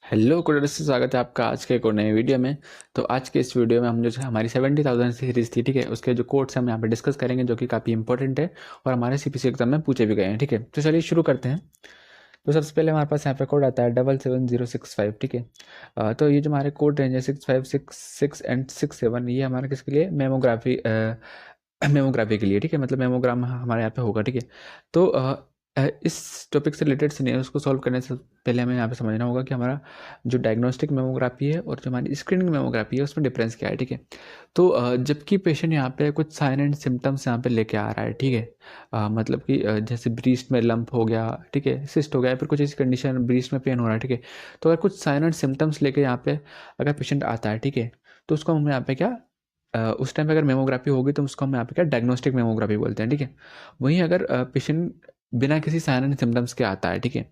Hello coders से स्वागत है आपका आज के एक और नए वीडियो में। तो आज के इस वीडियो में हम जो हमारी 70,000 सीरीज़ थी, ठीक है, उसके जो कोड्स हम यहाँ पे डिस्कस करेंगे जो कि काफ़ी इंपॉर्टेंट है और हमारे सीपीसी एग्जाम में पूछे भी गए हैं। ठीक है, तो चलिए शुरू करते हैं। तो सबसे पहले हमारे पास यहाँ पे कोड आता है 77065। ठीक है, तो ये जो हमारे कोड रेंज है 6566 एंड 67, ये हमारे किसके लिए मेमोग्राफी मेमोग्राफी के लिए। ठीक है, मतलब मेमोग्राम हमारे यहाँ पे होगा। ठीक है, तो इस टॉपिक से रिलेटेड सिनेरियोस को सॉल्व करने से पहले हमें यहाँ पे समझना होगा कि हमारा जो डायग्नोस्टिक मेमोग्राफी है और जो हमारी स्क्रीनिंग मेमोग्राफी है उसमें डिफरेंस क्या है। ठीक है, तो जबकि पेशेंट यहाँ पे कुछ साइन एंड सिम्टम्स यहाँ पे लेके आ रहा है, ठीक है, मतलब कि जैसे ब्रीस्ट में लंप हो गया, ठीक है, सिस्ट हो गया, फिर कुछ ऐसी कंडीशन ब्रीस्ट में पेन हो रहा है, ठीक है, तो अगर कुछ साइन एंड सिम्टम्स लेके यहाँ पे अगर पेशेंट आता है, ठीक है, तो उसको हम यहाँ पे क्या उस टाइम पे अगर मेमोग्राफी होगी तो उसको हम यहाँ पे क्या डायग्नोस्टिक मेमोग्राफी बोलते हैं। ठीक है, वहीं अगर पेशेंट बिना किसी साइन एंड सिम्टम्स के आता है, ठीक है,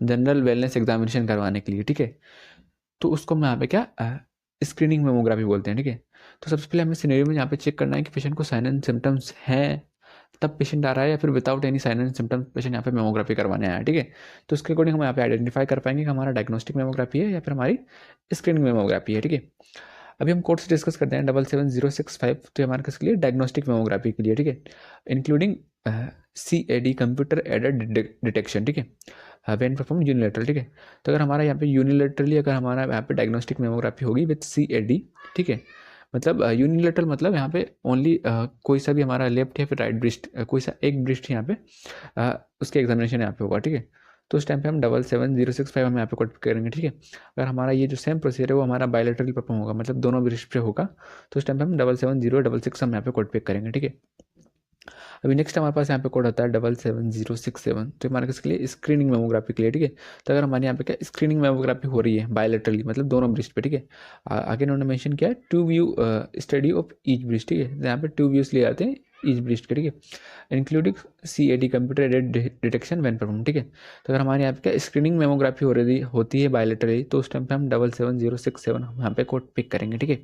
जनरल वेलनेस एग्जामिनेशन करवाने के लिए, ठीक है, तो उसको हम यहाँ पे क्या स्क्रीनिंग मेमोग्राफी बोलते हैं। ठीक है, तो सबसे पहले हमें सिनेरियो में यहाँ पे चेक करना है कि पेशेंट को साइन एंड सिम्टम्स हैं तब पेशेंट आ रहा है या फिर without any sign and symptoms patient यहाँ पे मेमोग्राफी करवाने आया है। ठीक है, तो उसके अकॉर्डिंग हम यहाँ पे आइडेंटिफाई कर पाएंगे कि हमारा डायग्नोस्टिक मेमोग्राफी है या फिर हमारी स्क्रीनिंग मेमोग्राफी है। ठीक है, अभी हम कोर्स डिस्कस करते हैं 77065। तो ये हमारे किसके लिए डायग्नोस्टिक मेमोग्राफी के लिए। ठीक है, including CAD computer aided detection. ठीक है, व्हेन परफॉर्म यूनिलेटरल। ठीक है, तो अगर हमारा यहाँ पे यूनिलेटरली अगर हमारा यहाँ पे डायग्नोस्टिक मेमोग्राफी होगी विद CAD, ठीक है, मतलब यूनिलेटरल मतलब यहाँ पे ओनली कोई सा भी हमारा लेफ्ट या फिर राइट ब्रिस्ट, कोई सा एक ब्रिस्ट यहाँ पे उसके एग्जामिनेशन यहाँ पे होगा। ठीक है, तो उस टाइम पे हम 77065 हम यहाँ पे कोड करेंगे। ठीक है, अगर हमारा ये जो सेम प्रोसीजर है वो हमारा बायोलेटरली परफॉर्म होगा, मतलब दोनों ब्रिस्ट पे होगा, तो उस टाइम पे हम 77066 हम यहाँ पे कोड पिक करेंगे। ठीक है, अभी नेक्स्ट हमारे पास यहाँ पे कोड आता है 77067। तो हमारे किसके लिए स्क्रीनिंग मेमोग्राफी के लिए। ठीक है, तो अगर हमारे यहाँ पे क्या स्क्रीनिंग मेमोग्राफी हो रही है बायोलेटरली मतलब दोनों ब्रिस्ट पे, ठीक है, आगे उन्होंने मेंशन किया है 2 view study of each breast. ठीक है, तो यहाँ पे 2 व्यूज लिए जाते हैं ईच ब्रिस्ट के। ठीक है, including CAD computer aided detection when perform. ठीक है, तो अगर हमारे यहाँ पे क्या स्क्रीनिंग मेमोग्राफी हो रही होती है बायोलेटरली तो उस टाइम पे हम 77067 हम यहाँ पे कोड पिक करेंगे। ठीक है,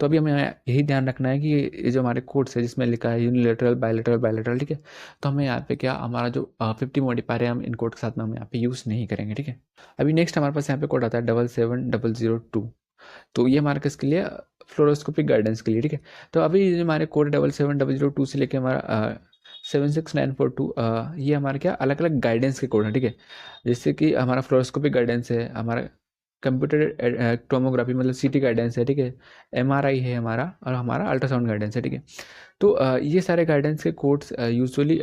तो अभी हमें यही ध्यान रखना है कि ये जो हमारे कोड्स है जिसमें लिखा है यूनिलेटरल बायलेटरल बायलेटरल, ठीक है, तो हमें यहाँ पे क्या हमारा जो 50 मॉडिफायर है हम इन कोड के साथ में हम यहाँ पे यूज़ नहीं करेंगे। ठीक है, अभी नेक्स्ट हमारे पास यहाँ पे कोड आता है 77002। तो ये हमारे किसके लिए फ्लोरोस्कोपिक गाइडेंस के लिए। ठीक है, तो अभी ये जो हमारे कोड 77002 से लेके हमारा 76942 ये हमारे क्या अलग अलग गाइडेंस के कोड हैं। ठीक है, जैसे कि हमारा फ्लोरोस्कोपिक गाइडेंस है, हमारा कंप्यूटर टोमोग्राफी मतलब CT गाइडेंस है, ठीक है, MRI है हमारा, और हमारा अल्ट्रासाउंड गाइडेंस है। ठीक है, तो ये सारे गाइडेंस के कोड्स यूजुअली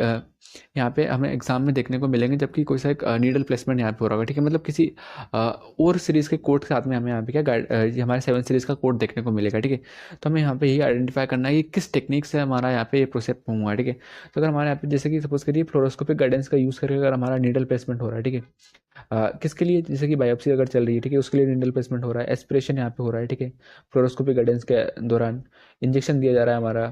यहाँ पे हमें एग्जाम में देखने को मिलेंगे, जबकि कोई सा एक नीडल प्लेसमेंट यहाँ पे हो रहा होगा। ठीक है, मतलब किसी और सीरीज़ के कोड के साथ में हमें यहाँ पे क्या ये हमारे 7 सीरीज़ का कोड देखने को मिलेगा। ठीक है, तो हमें यहाँ पे यही आइडेंटिफाई करना है कि किस टेक्निक से हमारा यहाँ पे ये प्रोसेस हुआ है। ठीक है, तो अगर हमारे यहाँ पे जैसे कि सपोज करिए फ्लोरोस्कोपिक गाइडेंस का यूज़ करके अगर हमारा नीडल प्लेसमेंट हो रहा है, ठीक है, किसके लिए, जैसे कि बायोप्सी अगर चल रही है, ठीक है, उसके लिए निडल प्लेसमेंट हो रहा है, एस्पिरेशन यहाँ पे हो रहा है, ठीक है, फ्लोरोस्कोपिक गाइडेंस के दौरान इंजेक्शन दिया जा रहा है हमारा,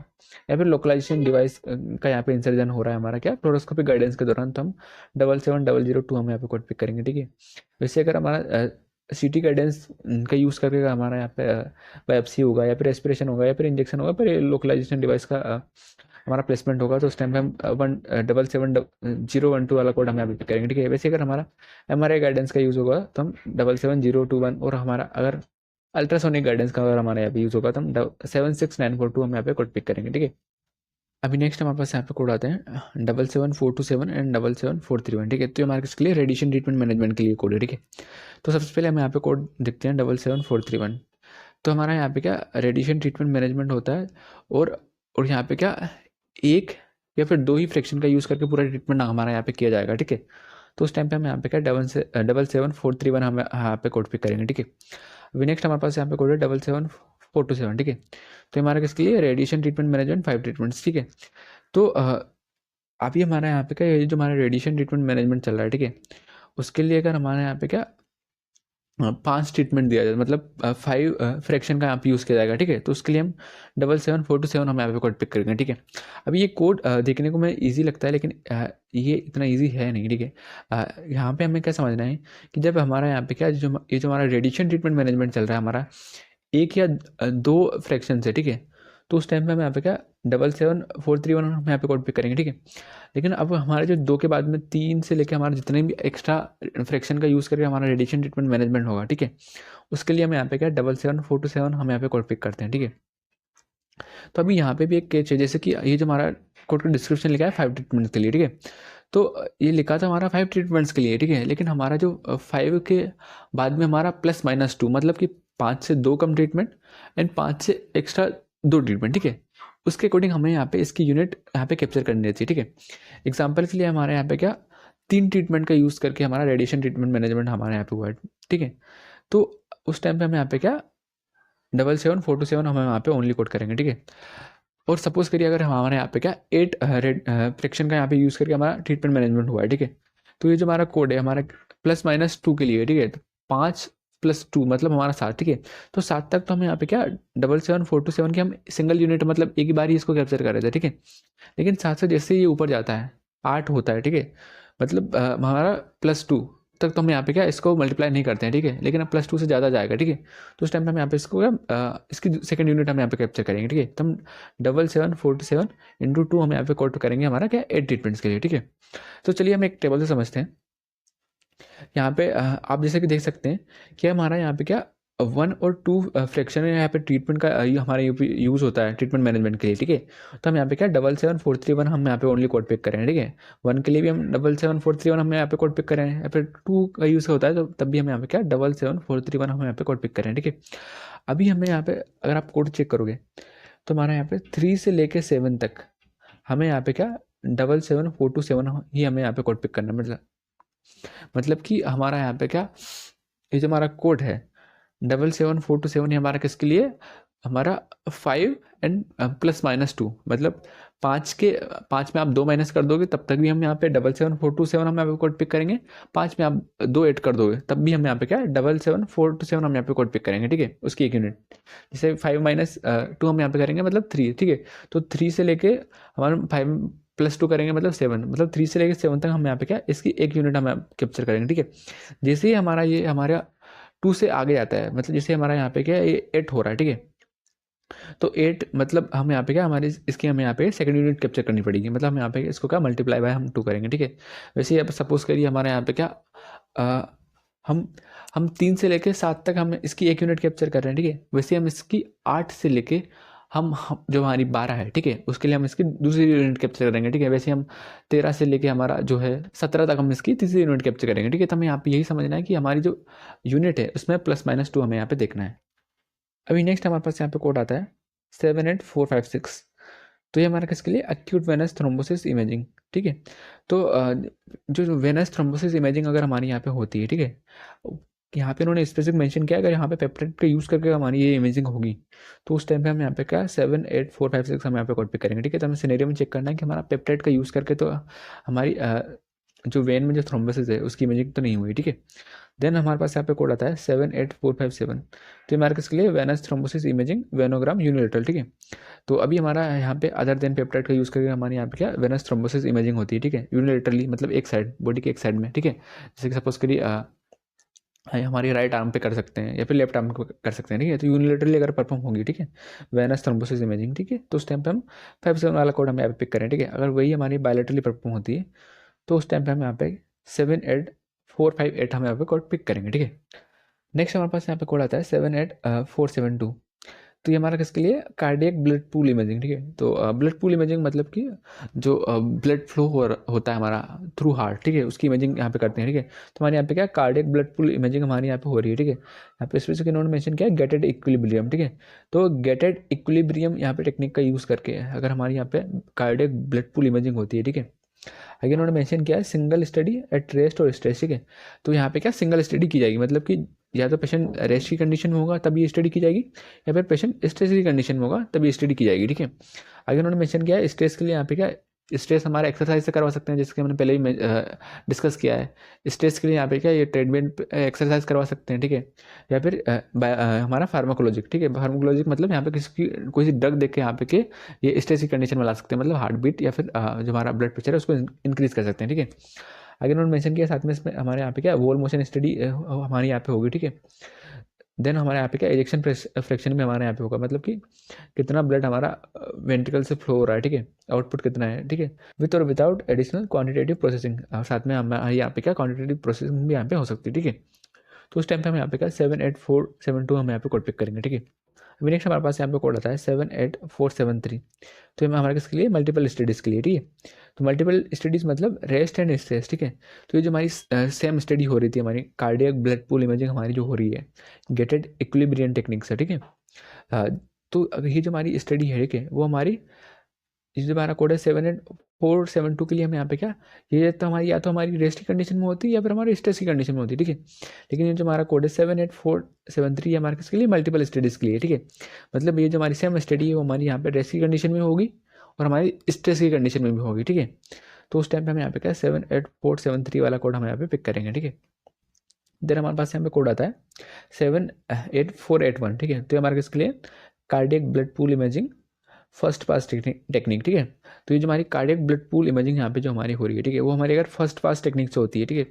या फिर लोकलाइजेशन डिवाइस का यहाँ पे इंसर्जन हो रहा है हमारा क्या फ्लोरोस्कोपिक गाइडेंस के दौरान, तो हम 77002 हम यहाँ पे कोड पिक करेंगे। ठीक है, वैसे अगर हमारा CT गाइडेंस का यूज़ करके अगर हमारा यहाँ पे बायोप्सी होगा या फिर एस्पिरेशन होगा या फिर इंजेक्शन होगा फिर लोकलाइजेशन डिवाइस का हमारा प्लेसमेंट होगा, तो उस टाइम पे हम 77012 वाला कोड हम यहाँ पे पिक करेंगे। ठीक है, वैसे अगर हमारा MRI गाइडेंस का यूज़ होगा तो हम 77021, और हमारा अगर अल्ट्रासोनिक गाइडेंस का अगर हमारे यहाँ पे यूज़ होगा तो हम 76942 हम यहाँ पे कोड पिक करेंगे। ठीक है, अभी नेक्स्ट हमारे पास यहाँ पे कोड आते हैं 77427 एंड 77431। ठीक है, तो ये हमारे किसके लिए रेडिएशन ट्रीटमेंट मैनेजमेंट के लिए कोड है। ठीक है, तो सबसे पहले हम यहाँ पे कोड देखते हैं 77431। तो हमारा यहाँ पे क्या रेडिएशन ट्रीटमेंट मैनेजमेंट होता है, और यहाँ पे क्या एक या फिर दो ही फ्रैक्शन का यूज़ करके पूरा ट्रीटमेंट हमारा यहाँ पे किया जाएगा। ठीक है, तो उस टाइम पे हम यहाँ पे क्या 77431 हम यहाँ पे कोड पिक करेंगे। ठीक है, अभी नेक्स्ट हमारे पास यहाँ पे कोड है 77427। ठीक है, तो हमारा किसके लिए रेडिएशन ट्रीटमेंट मैनेजमेंट 5 ट्रीटमेंट्स। ठीक है, तो अभी हमारा यहाँ पे क्या ये जो हमारा रेडिएशन ट्रीटमेंट मैनेजमेंट चल रहा है, ठीक है, उसके लिए अगर हमारे यहाँ पे क्या 5 ट्रीटमेंट दिया जाए, मतलब 5 फ्रैक्शन का यहाँ पे यूज़ किया जाएगा। ठीक है, तो उसके लिए हम 77427 हम यहाँ पे कोड पिक करेंगे। ठीक है, अभी ये कोड देखने को में ईजी लगता है, लेकिन ये इतना ईजी है नहीं। ठीक है, यहाँ पे हमें क्या समझना है कि जब हमारा यहाँ पे क्या जो हमारा रेडिएशन ट्रीटमेंट मैनेजमेंट चल रहा है हमारा एक या दो फ्रैक्शन से, ठीक है, तो उस टाइम पे हम यहाँ पे क्या 77431 हम यहाँ पे कोड पिक करेंगे, ठीक है। लेकिन अब हमारे जो 2 के बाद में 3 से लेके हमारे जितने भी एक्स्ट्रा फ्रैक्शन का यूज़ करके हमारा रेडिएशन ट्रीटमेंट मैनेजमेंट होगा, ठीक है, उसके लिए हम यहाँ पे क्या 77427 हम यहाँ पे कोड पिक करते हैं, ठीक है। तो अभी यहाँ पे भी एक केस है, जैसे कि ये जो हमारा कोड का डिस्क्रिप्शन लिखा है 5 ट्रीटमेंट्स के लिए, ठीक है। तो ये लिखा था हमारा 5 ट्रीटमेंट्स के लिए, ठीक है, लेकिन हमारा जो 5 के बाद में हमारा +-2 मतलब कि 5 से 2 कम ट्रीटमेंट एंड 5 से एक्स्ट्रा 2 ट्रीटमेंट, ठीक है, उसके अकॉर्डिंग हमें यहाँ पे इसकी यूनिट यहाँ पे कैप्चर करनी रहती है, ठीक है। एग्जाम्पल के लिए हमारे यहाँ पे क्या 3 ट्रीटमेंट का यूज़ करके हमारा रेडिएशन ट्रीटमेंट मैनेजमेंट हमारे यहाँ पे हुआ है, ठीक है। तो उस टाइम पे हमें यहाँ पे क्या 77427 हम यहाँ पे ओनली कोड करेंगे, ठीक है। और सपोज करिए अगर हमारे यहाँ पे क्या 8 फ्रैक्शन का यहाँ पे यूज़ करके हमारा ट्रीटमेंट मैनेजमेंट हुआ है, ठीक है। तो ये जो हमारा कोड है हमारा +-2 के लिए, ठीक है, तो 5 + 2 मतलब हमारा 7, ठीक है। तो 7 तक तो हमें यहाँ पे क्या 77427 की हम सिंगल यूनिट मतलब एक ही बार ही इसको कैप्चर कर रहे थे, ठीक है। लेकिन 7 से जैसे ये ऊपर जाता है 8 होता है, ठीक है, मतलब हमारा +2 तक तो हम यहाँ पे क्या इसको मल्टीप्लाई नहीं करते हैं, ठीक है। लेकिन अब +2 से ज़्यादा जाएगा, ठीक है, तो उस टाइम पे हम यहाँ पे इसको इसकी सेकंड यूनिट हम यहाँ पे कैप्चर करेंगे, ठीक है। तो हम 77427 × 2 हम यहाँ पे कोड करेंगे हमारा क्या 8 ट्रीटमेंट्स के लिए, ठीक है। तो चलिए हम एक टेबल से समझते हैं। यहाँ पे आप जैसे कि देख सकते हैं कि हमारा यहाँ पे क्या 1 और 2 फ्रैक्शन यहाँ पे ट्रीटमेंट का हमारे यूज़ होता है ट्रीटमेंट मैनेजमेंट के लिए, ठीक है। तो हम यहाँ पे क्या 77431 हम यहाँ पे ओनली कोड पिक करें, ठीक है। 1 के लिए भी हम 77431 हम यहाँ पे कोड पिक करें, या फिर 2 का यूज़ होता है तो तब भी हम यहाँ पे क्या 77431 हम यहाँ पे कोड पिक करें, ठीक है। अभी हमें यहाँ पे अगर आप कोड चेक करोगे तो हमारा यहाँ पे 3 से लेके 7 तक हमें यहाँ पे क्या 77427 ही हमें यहाँ पे कोड पिक करना, मतलब कि हमारा यहाँ पे क्या ये जो हमारा कोड है 77427 हमारा किसके लिए हमारा 5 एंड +-2 मतलब 5 में आप 2 माइनस कर दोगे तब तक भी हम यहाँ पे 77427 हम यहाँ पे कोड पिक करेंगे। 5 में आप 2 ऐड कर दोगे तब भी हम यहाँ पे क्या 77427 हम यहाँ पे कोड पिक करेंगे, ठीक है, उसकी एक यूनिट। जैसे 5 - 2 हम यहाँ पे करेंगे मतलब 3, ठीक है। तो 3 से लेके हमारा 5 +2 करेंगे मतलब 7, मतलब 3 से लेके 7 तक हम यहाँ पे क्या इसकी एक यूनिट हम कैप्चर करेंगे, ठीक है। जैसे ही हमारा ये हमारा 2 से आगे जाता है, मतलब जैसे हमारा यहाँ पे क्या ये 8 हो रहा है, ठीक है। तो 8 मतलब हम यहाँ पे क्या हमारी इसकी हमें यहाँ पे सेकंड यूनिट कैप्चर करनी पड़ेगी, मतलब हम यहाँ पे इसको क्या मल्टीप्लाई बाय हम 2 करेंगे, ठीक है। वैसे ही अब सपोज करिए हमारे यहाँ पे क्या आ, हम 3 से लेके 7 तक हम इसकी एक यूनिट कैप्चर कर रहे हैं, ठीक है। वैसे हम इसकी 8 से लेके हम जो हमारी 12 है, ठीक है, उसके लिए हम इसकी दूसरी यूनिट कैप्चर करेंगे, ठीक है। वैसे हम 13 से लेके हमारा जो है 17 तक हम इसकी तीसरी यूनिट कैप्चर करेंगे, ठीक है। तो हमें यहाँ पे यही समझना है कि हमारी जो यूनिट है उसमें +-2 हमें यहाँ पे देखना है। अभी नेक्स्ट हमारे पास यहाँ पे कोड आता है 78456। तो ये हमारा किसके लिए एक्यूट वेनस थ्रोम्बोसिस इमेजिंग, ठीक है। तो जो वेनस थ्रोम्बोसिस इमेजिंग अगर हमारी यहाँ पे होती है, ठीक है, यहाँ पे उन्होंने स्पेसिफिक मेंशन किया अगर यहाँ पे पेप्टाइड का यूज़ करके हमारी ये इमेजिंग होगी तो उस टाइम पे हम यहाँ पे क्या 78456 हम यहाँ पे कोड पे करेंगे, ठीक है। तो हमें सिनेरियो में चेक करना है कि हमारा पेप्टाइड का यूज़ करके तो हमारी जो वेन में जो थ्रोम्बोसिस है उसकी इमेजिंग तो नहीं हुई, ठीक है। देन हमारे पास यहाँ पे कोड आता है 78457। तो हमारे किसके लिए वेनस थ्रोम्बोसिस इमेजिंग वेनोग्राम यूनिलेटरल, ठीक है। तो अभी हमारा यहाँ पे अदर देन पेप्टाइड का यूज़ करके हमारे यहाँ पे क्या वेनस थ्रोम्बोसिस इमेजिंग होती है, ठीक है, यूनिलेटरली मतलब एक साइड बॉडी के एक साइड में, ठीक है। जैसे कि सपोज करिए हमारी राइट आर्म पे कर सकते हैं या फिर लेफ्ट आर्म पे कर सकते हैं, ठीक है। तो यूनिलेटरली अगर परफॉर्म होगी, ठीक है, वेनस थ्रोम्बोसिस इमेजिंग, ठीक है, तो उस टाइम पे हम 57 वाला कोड हम यहाँ पे पिक करें, ठीक है। अगर वही हमारी बायलेटरली परफॉर्म होती है तो उस टाइम पे हम यहाँ पे 78458 हम यहाँ पे कोड पिक करेंगे, ठीक है। नेक्स्ट हमारे पास यहाँ पे कोड आता है 78472। तो ये हमारा किसके लिए कार्डियक ब्लड पूल इमेजिंग, ठीक है। तो ब्लड पूल इमेजिंग मतलब कि जो ब्लड फ्लो होता है हमारा थ्रू हार्ट, ठीक है, उसकी इमेजिंग यहाँ पे करते हैं, ठीक है। तो हमारे यहाँ पे क्या कार्डियक ब्लड पूल इमेजिंग हमारे यहाँ पे हो रही है, ठीक है। यहाँ पे स्पेसिफिक इन्होंने मेंशन किया है गेटेड इक्विलिब्रियम, ठीक है। तो गेटेड इक्विलिब्रियम यहाँ पे टेक्निक का यूज़ करके अगर हमारे यहाँ पे कार्डियक ब्लड पूल इमेजिंग होती है, ठीक है। आगे उन्होंने मेंशन किया है सिंगल स्टडी एट रेस्ट और स्ट्रेस, ठीक है। तो यहाँ पे क्या सिंगल स्टडी की जाएगी, मतलब कि या तो पेशेंट रेस्ट की कंडीशन में होगा तभी स्टडी की जाएगी या फिर पेशेंट स्ट्रेस की कंडीशन में होगा तभी स्टडी की जाएगी, ठीक है। आगे उन्होंने मेंशन किया है स्ट्रेस के लिए यहाँ पे क्या स्ट्रेस हमारे एक्सरसाइज से करवा सकते हैं, जैसे कि हमने पहले ही डिस्कस किया है। स्ट्रेस के लिए यहाँ पे क्या ये ट्रेडमिल एक्सरसाइज करवा सकते हैं, ठीक है, या फिर हमारा फार्माकोलॉजिक, ठीक है। फार्माकोलॉजिक मतलब यहाँ पे किसी कोई सी ड्रग देख के यहाँ पे के ये स्ट्रेस की कंडीशन में ला सकते हैं, मतलब हार्ट बीट या फिर जो हमारा ब्लड प्रेशर है उसको इंक्रीज कर सकते हैं, ठीक है। आगे उन्होंने मेंशन किया साथ में इसमें हमारे यहाँ पे क्या वॉल मोशन स्टडी हमारे यहाँ पे होगी, ठीक है। देन हमारे यहाँ पे क्या इजेक्शन फ्रैक्शन भी हमारे यहाँ पे होगा, मतलब कि कितना ब्लड हमारा वेंट्रिकल से फ्लो हो रहा है, ठीक है, आउटपुट कितना है, ठीक है, विथ और विदाउट एडिशनल क्वांटिटेटिव प्रोसेसिंग। साथ में हमारे यहाँ पे क्या क्वांटिटेटिव प्रोसेसिंग भी यहाँ पे हो सकती है, ठीक है। तो उस टाइम पे हम यहाँ पे क्या 78472 हम यहाँ पे कोड पिक करेंगे, ठीक है। अभी नेक्स्ट हमारे पास यहाँ पे कोड आता है 78473। तो ये हमारे किसके लिए, मल्टीपल स्टडीज़ के लिए, ठीक है। तो मल्टीपल स्टडीज़ मतलब रेस्ट एंड स्ट्रेस, ठीक है। तो ये जो हमारी सेम स्टडी हो रही थी, हमारी कार्डियक ब्लड पूल इमेजिंग हमारी जो हो रही है गेटेड इक्विलिब्रियम टेक्निक से, ठीक है। तो ये जो हमारी स्टडी है, ठीक है, वो हमारी ये जो हमारा कोड है 78472 के लिए हम यहाँ पे क्या, ये तो हमारी या तो हमारी रेस्ट की कंडीशन में होती है या फिर हमारी स्ट्रेस की कंडीशन में होती है, ठीक है। लेकिन ये जो हमारा कोड है 78473 हमारे किसके लिए, मल्टीपल स्टडीज़ के लिए, ठीक है। मतलब ये जो हमारी सेम स्टडी है वो हमारी यहाँ पे रेस्ट की कंडीशन में होगी और हमारी स्ट्रेस की कंडीशन में भी होगी, ठीक है। तो उस टाइम पे हम यहाँ पे क्या 78473 वाला कोड हम यहाँ पे पिक करेंगे, ठीक है। देन हमारे पास यहाँ पे कोड आता है 78481, ठीक है। तो हमारे किसके लिए, cardiac blood pool imaging first pass technique, ठीक है। तो ये जो हमारी कार्डियक ब्लड पूल इमेजिंग यहाँ पे जो हमारी हो रही है, ठीक है, वो हमारी अगर फर्स्ट पास टेक्निक से होती है, ठीक है।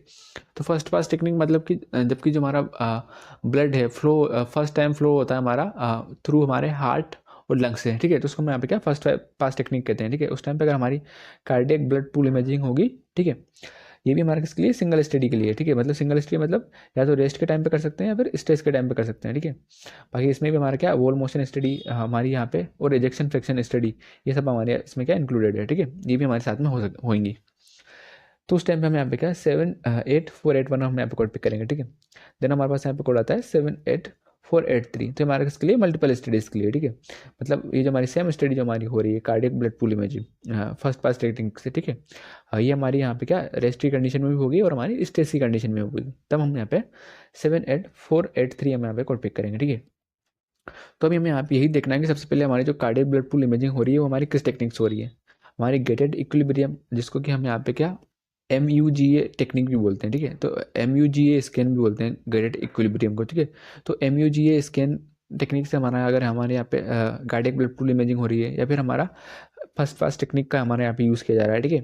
तो फर्स्ट पास टेक्निक मतलब कि जबकि जो हमारा ब्लड है फ्लो फर्स्ट टाइम फ्लो होता है हमारा थ्रू हमारे हार्ट और लंग्स से, ठीक है। तो उसको हम यहाँ पे क्या फर्स्ट पास टेक्निक कहते हैं, ठीक है। उस टाइम पे अगर हमारी कार्डियक ब्लड पूल इमेजिंग होगी, ठीक है, ये भी हमारे किसके लिए, सिंगल स्टडी के लिए, ठीक है। मतलब सिंगल स्टडी मतलब या तो रेस्ट के टाइम पे कर सकते हैं या फिर स्ट्रेस के टाइम पे कर सकते हैं, ठीक है। बाकी इसमें भी हमारा क्या वॉल मोशन स्टडी हमारी यहाँ पे और इजेक्शन फ्रैक्शन स्टडी, ये सब हमारे इसमें क्या इंक्लूडेड है, ठीक है। ये भी हमारे साथ में होंगी। तो उस टाइम पे हम यहाँ पे क्या 78481 हम यहाँ पे कोड पिक करेंगे, ठीक है। देन हमारे पास यहाँ पे कोड आता है 78483। तो हमारे किसके लिए, मल्टीपल स्टडीज़ के लिए, ठीक है। मतलब ये जो हमारी सेम स्टडी जो हमारी हो रही है cardiac blood pool imaging first pass technique से, ठीक है। ये हमारी यहाँ पे क्या रेस्ट की कंडीशन में भी होगी और हमारी स्ट्रेस की कंडीशन में होगी, तब हम यहाँ पे 78483 हम यहाँ पे कोड पिक करेंगे, ठीक है। तो अभी हमें यहाँ पे यही देखना है कि सबसे पहले हमारी जो कार्डियक ब्लड पूल इमेजिंग हो रही है वो हमारी किस टेक्निक से हो रही है, हमारी गेटेड इक्विलिब्रियम, जिसको कि हम यहाँ पे क्या MUGA टेक्निक भी बोलते हैं, ठीक है। तो MUGA स्कैन भी बोलते हैं गेटेड इक्विलिब्रियम को, ठीक है। तो MUGA स्कैन टेक्निक से हमारा अगर हमारे यहाँ पे कार्डियक ब्लड पूल इमेजिंग हो रही है या फिर हमारा फर्स्ट पास टेक्निक का हमारे यहाँ पे यूज़ किया जा रहा है, ठीक है।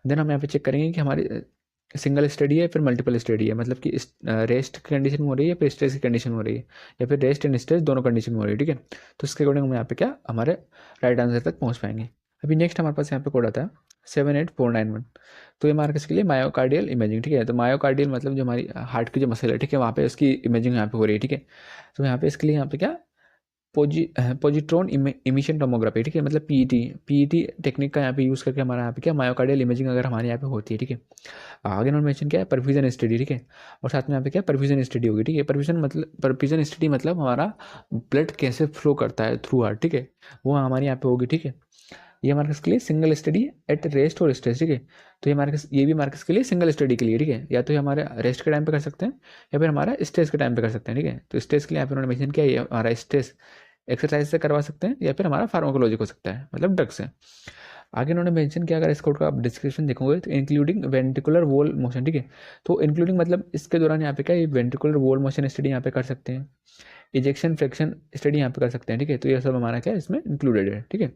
देन हम यहाँ पे चेक करेंगे कि हमारी सिंगल स्टडी है फिर मल्टीपल स्टडी है, मतलब कि रेस्ट की कंडीशन में हो रही है फिर स्ट्रेस की कंडीशन में हो रही है या फिर रेस्ट एंड स्ट्रेस दोनों कंडीशन में हो रही है, ठीक है। तो इसके अकॉर्डिंग हम यहाँ पे क्या हमारे राइट आंसर तक पहुँच पाएंगे। अभी नेक्स्ट हमारे पास यहाँ पे कोड आता है 78491। तो ये हमारे किसके लिए, मायोकार्डियल इमेजिंग, ठीक है। तो मायोकार्डियल मतलब जो हमारी हार्ट की जो मसल है, ठीक है, वहाँ पे उसकी इमेजिंग यहाँ पे हो रही है, ठीक है। तो यहाँ पे इसके लिए यहाँ पे क्या पोजिट्रॉन इमिशन टोमोग्राफी, ठीक है, मतलब पीईटी टेक्निक का यहाँ पे यूज़ करके हमारा यहाँ पे क्या मायोकार्डियल इमेजिंग अगर हमारे यहाँ पे होती है, ठीक है। आगे उन्होंने मेंशन किया है परफ्यूजन स्टडी, ठीक है। और साथ में यहाँ पे क्या परफ्यूजन स्टडी होगी, ठीक है। परफ्यूजन स्टडी मतलब हमारा ब्लड कैसे फ्लो करता है थ्रू हार्ट, ठीक है, वो हमारे यहाँ पे होगी, ठीक है। ये हमारे किसके लिए, सिंगल स्टडी एट रेस्ट और स्ट्रेस, ठीक है। तो ये भी हमारे किसके लिए, सिंगल स्टडी के लिए, ठीक है। या तो ये हमारे रेस्ट के टाइम पे कर सकते हैं या फिर हमारा स्ट्रेस के टाइम पे कर सकते हैं, ठीक है। तो स्ट्रेस के लिए यहाँ पे उन्होंने मेंशन किया ये हमारा स्ट्रेस एक्सरसाइज से करवा सकते हैं या फिर हमारा फार्माकोलॉजिक हो सकता है, मतलब ड्रग से। आगे उन्होंने मेंशन किया, अगर इस कोड का आप डिस्क्रिप्शन देखोगे तो इंक्लूडिंग वेंट्रिकुलर वॉल मोशन, ठीक है। तो इंक्लूडिंग मतलब इसके दौरान यहाँ पे क्या वेंट्रिकुलर वॉल मोशन स्टडी यहाँ पे कर सकते हैं, इजेक्शन फ्रैक्शन स्टडी यहाँ पे कर सकते हैं, ठीक है। तो ये सब हमारा क्या इसमें इंक्लूडेड है, ठीक है।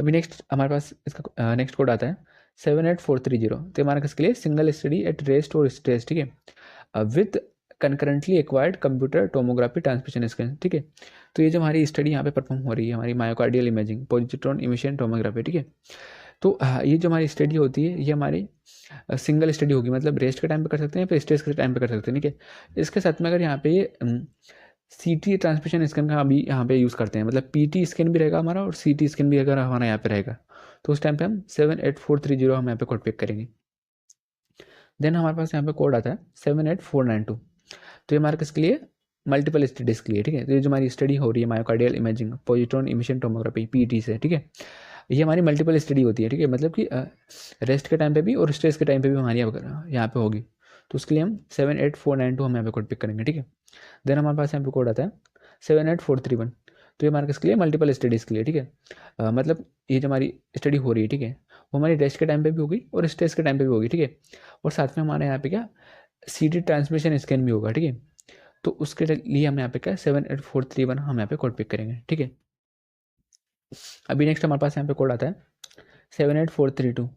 अभी नेक्स्ट हमारे पास इसका नेक्स्ट कोड आता है 78430। तो हमारा किसके लिए, सिंगल स्टडी एट रेस्ट और स्ट्रेस, ठीक है, with concurrently acquired computer tomography transmission scan, ठीक है। तो ये जो हमारी स्टडी यहाँ पे परफॉर्म हो रही है हमारी myocardial imaging positron emission tomography, ठीक है। तो ये जो हमारी स्टडी होती है ये हमारी सिंगल स्टडी होगी, मतलब रेस्ट के टाइम पे कर सकते हैं फिर स्ट्रेस के टाइम पे कर सकते हैं, ठीक है। इसके साथ में अगर यहाँ पे ये CT ट्रांसमिशन स्कैन का भी यहाँ पे यूज़ करते हैं, मतलब PT स्कैन भी रहेगा हमारा और CT स्कैन भी अगर हमारा यहाँ पे रहेगा, तो उस टाइम पे हम 78430 हम यहाँ पे कोड पिक करेंगे। देन हमारे पास यहाँ पे कोड आता है 78492। तो ये हमारे किसके लिए, मल्टीपल स्टडीज के लिए, ठीक है। तो ये जो हमारी स्टडी हो रही है myocardial imaging positron emission tomography PET से, ठीक है, ये हमारी मल्टीपल स्टडी होती है, ठीक है। मतलब कि रेस्ट के टाइम पे भी और स्ट्रेस के टाइम पे भी हमारी यहाँ पे होगी। तो उसके लिए हम 78492 हम यहाँ पे कोड पिक करेंगे, ठीक है। देन हमारे पास यहाँ पे कोड आता है 78431। तो ये हमारे किसके लिए, मल्टीपल स्टडीज़ के लिए, ठीक है। मतलब ये जो हमारी स्टडी हो रही है, ठीक है, वो हमारी रेस्ट के टाइम पे भी होगी और स्ट्रेस के टाइम पे भी होगी, ठीक है। और साथ में हमारे यहाँ पे क्या CT ट्रांसमिशन स्कैन भी होगा, ठीक है। तो उसके लिए हम यहाँ पे क्या 78431 हम यहाँ पे कोड पिक करेंगे, ठीक है। अभी नेक्स्ट हमारे पास यहाँ पे कोड आता है 78432।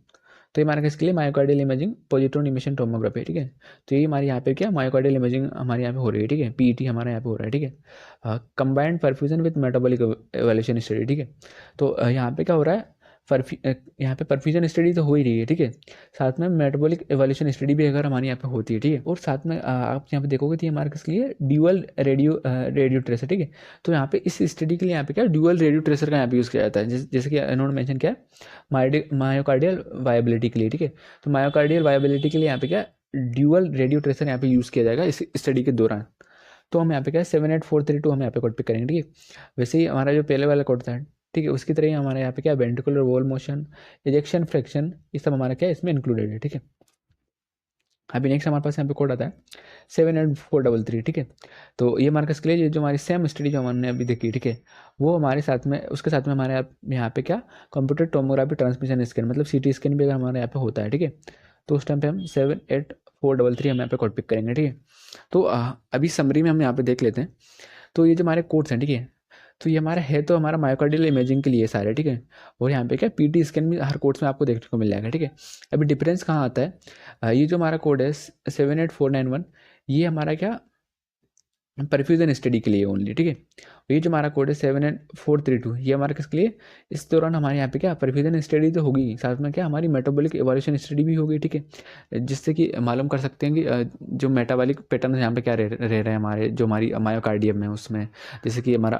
तो ये हमारा किसके लिए, myocardial imaging positron emission tomography, ठीक है। तो ये हमारी यहाँ पे क्या मायोकार्डियल इमेजिंग हमारे यहाँ पे हो रही है, ठीक है। पीईटी हमारे यहाँ पे हो रहा है, ठीक है। Combined perfusion with metabolic evolution study, ठीक है। तो यहाँ पे क्या हो रहा है, यहाँ पे परफ्यूजन स्टडी तो हो ही रही है, ठीक है। साथ में मेटाबॉलिक एवोल्यूशन स्टडी भी अगर हमारे यहाँ पे होती है, ठीक है। और साथ में आप यहाँ पे देखोगे तो ये हमारे किसके लिए ड्यूअल रेडियो ट्रेसर, ठीक है। तो यहाँ पे इस स्टडी के लिए यहाँ पे क्या ड्यूअल रेडियो ट्रेसर का यहाँ पे यूज़ किया जाता है, जैसे कि इन्होंने मेंशन किया मायोकार्डियल वायबिलिटी के लिए, ठीक है। तो मायोकार्डियल वायबिलिटी के लिए यहाँ पे क्या ड्यूअल रेडियो ट्रेसर यहाँ पे यूज़ किया जाएगा इस स्टडी के दौरान। तो हम यहाँ पे क्या 78432 हम यहाँ पे कोड पिक करेंगे, ठीक है। वैसे ही हमारा जो पहले वाला कोड था, ठीक है, उसकी तरह ही हमारे यहाँ पे क्या ventricular wall motion, ejection fraction, ये सब हमारा क्या इसमें इंक्लूडेड है, ठीक है। अभी नेक्स्ट हमारे पास यहाँ पे कोड आता है 78433, ठीक है। तो ये हमारे के लिए जो हमारी सेम स्टडी जो हमने अभी देखी, ठीक है, वो हमारे साथ में उसके साथ में हमारे यहाँ पे क्या कंप्यूटर टोमोग्राफी ट्रांसमिशन स्कैन मतलब सीटी स्कैन भी अगर हमारे यहाँ पे होता है, ठीक है। तो उस टाइम पे हम 78433 हम यहाँ पे कोड पिक करेंगे, ठीक है। तो अभी समरी में हम यहाँ पे देख लेते हैं। तो ये जो हमारे कोड्स हैं, ठीक है, तो ये हमारा है तो हमारा मायोकार्डियल इमेजिंग के लिए सारे, ठीक है। और यहाँ पे क्या पीटी स्कैन भी हर कोड्स में आपको देखने को मिल जाएगा, ठीक है। अभी डिफरेंस कहाँ आता है, ये जो हमारा कोड है 78491 ये हमारा क्या परफ्यूजन स्टडी के लिए ओनली, ठीक है। ये जो हमारा कोड है 78432 ये हमारा किसके लिए, इस दौरान हमारे यहाँ पे क्या परफ्यूजन स्टडी तो होगी, साथ में क्या हमारी मेटाबॉलिक एवोल्यूशन स्टडी भी होगी, ठीक है। जिससे कि मालूम कर सकते हैं कि जो मेटाबॉलिक पैटर्न यहाँ पे क्या रह रहे हैं हमारे जो हमारी मायोकार्डियम है उसमें, जैसे कि हमारा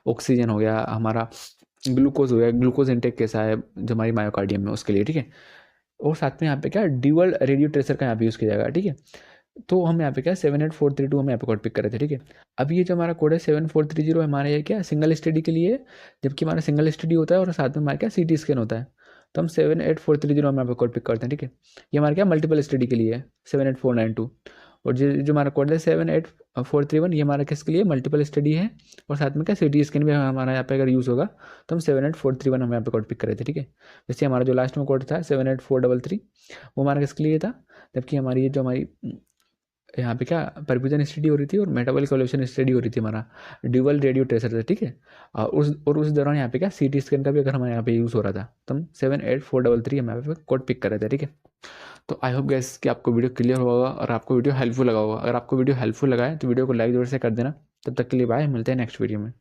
ऑक्सीजन हो गया, हमारा ग्लूकोज हो गया, ग्लूकोज इंटेक कैसा है जो हमारी मायोकार्डियम में उसके लिए, ठीक है। और साथ में यहाँ पे क्या ड्यूअल रेडियो ट्रेसर का यहाँ पे यूज़ किया जाएगा, ठीक है। तो हम यहाँ पे क्या 78432 हम यहाँ पे कोड पिक कर रहे थे, ठीक है। अब ये जो हमारा कोड है 7430 हमारे ये क्या सिंगल स्टडी के लिए, जबकि हमारा सिंगल स्टडी होता है और साथ में हमारा क्या सीटी स्कैन होता है। तो हम 78430 हम यहाँ पे कोड पिक करते हैं, ठीक है। ये हमारा क्या मल्टीपल स्टडी के लिए है 78492। और जो हमारा कोड है 78431 ये हमारा किसके लिए मल्टीपल स्टडी है और साथ में क्या सीटी स्कैन भी हमारा यहाँ पे अगर यूज़ होगा तो हम 78431 हम यहाँ पे कोड पिक कर रहे थे, ठीक है। जैसे हमारा जो लास्ट में कोड था 78433 वो हमारा किसके लिए था, जबकि हमारी ये जो हमारी यहाँ पे क्या परफ्यूजन स्टडी हो रही थी और मेटाबॉलिक एवोल्यूशन स्टडी हो रही थी, हमारा ड्यूअल रेडियो ट्रेसर था, ठीक है। उस दौरान यहाँ पे क्या सीटी स्कैन का भी अगर हमारे यहाँ पे यूज़ हो रहा था तो हम 78433 हम यहाँ पे कोड पिक कर रहे थे, ठीक है। तो आई होप गैस कि आपको वीडियो क्लियर होगा और आपको वीडियो हेल्पफुल लगा होगा। अगर आपको वीडियो हेल्पफुल लगा है तो वीडियो को लाइक जरूर से कर देना। तब तक के लिए बाय, मिलते हैं नेक्स्ट वीडियो में।